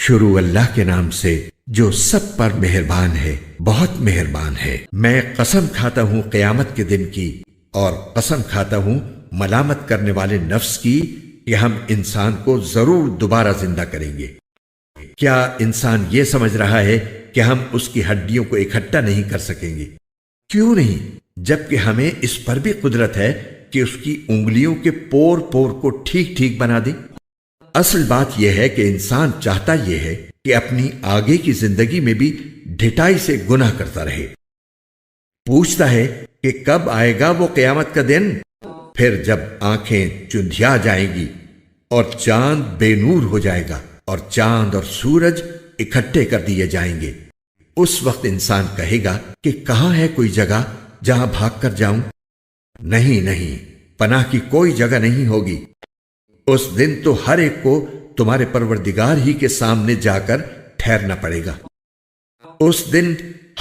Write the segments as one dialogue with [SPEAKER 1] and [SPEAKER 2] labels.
[SPEAKER 1] شروع اللہ کے نام سے جو سب پر مہربان ہے، بہت مہربان ہے۔ میں قسم کھاتا ہوں قیامت کے دن کی، اور قسم کھاتا ہوں ملامت کرنے والے نفس کی کہ ہم انسان کو ضرور دوبارہ زندہ کریں گے۔ کیا انسان یہ سمجھ رہا ہے کہ ہم اس کی ہڈیوں کو اکٹھا نہیں کر سکیں گے؟ کیوں نہیں، جبکہ ہمیں اس پر بھی قدرت ہے کہ اس کی انگلیوں کے پور پور کو ٹھیک ٹھیک بنا دیں۔ اصل بات یہ ہے کہ انسان چاہتا یہ ہے کہ اپنی آگے کی زندگی میں بھی ڈھٹائی سے گناہ کرتا رہے۔ پوچھتا ہے کہ کب آئے گا وہ قیامت کا دن؟ پھر جب آنکھیں چندھیا جائیں گی اور چاند بے نور ہو جائے گا اور چاند اور سورج اکٹھے کر دیے جائیں گے، اس وقت انسان کہے گا کہ کہاں ہے کوئی جگہ جہاں بھاگ کر جاؤں؟ نہیں، پناہ کی کوئی جگہ نہیں ہوگی۔ اس دن تو ہر ایک کو تمہارے پروردگار ہی کے سامنے جا کر ٹھہرنا پڑے گا۔ اس دن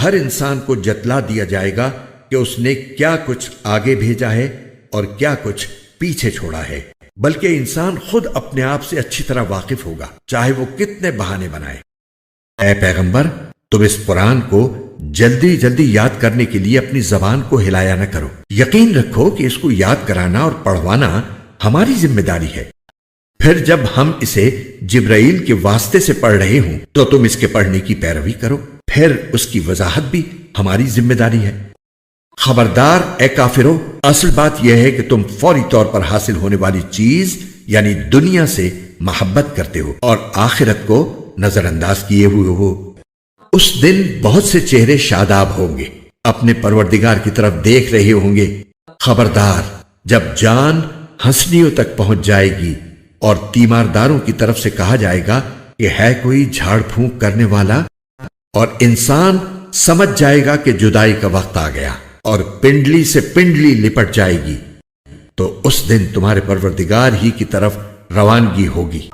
[SPEAKER 1] ہر انسان کو جتلا دیا جائے گا کہ اس نے کیا کچھ آگے بھیجا ہے اور کیا کچھ پیچھے چھوڑا ہے، بلکہ انسان خود اپنے آپ سے اچھی طرح واقف ہوگا، چاہے وہ کتنے بہانے بنائے۔ اے پیغمبر، تم اس قرآن کو جلدی جلدی یاد کرنے کے لیے اپنی زبان کو ہلایا نہ کرو۔ یقین رکھو کہ اس کو یاد کرانا اور پڑھوانا ہماری ذمہ داری ہے۔ پھر جب ہم اسے جبرائیل کے واسطے سے پڑھ رہے ہوں تو تم اس کے پڑھنے کی پیروی کرو، پھر اس کی وضاحت بھی ہماری ذمہ داری ہے۔ خبردار اے کافرو، اصل بات یہ ہے کہ تم فوری طور پر حاصل ہونے والی چیز یعنی دنیا سے محبت کرتے ہو اور آخرت کو نظر انداز کیے ہوئے ہو۔ اس دن بہت سے چہرے شاداب ہوں گے، اپنے پروردگار کی طرف دیکھ رہے ہوں گے۔ خبردار جب جان ہنسنیوں تک پہنچ جائے گی اور تیمارداروں کی طرف سے کہا جائے گا کہ ہے کوئی جھاڑ پھونک کرنے والا، اور انسان سمجھ جائے گا کہ جدائی کا وقت آ گیا اور پنڈلی سے پنڈلی لپٹ جائے گی، تو اس دن تمہارے پروردگار ہی کی طرف روانگی ہوگی۔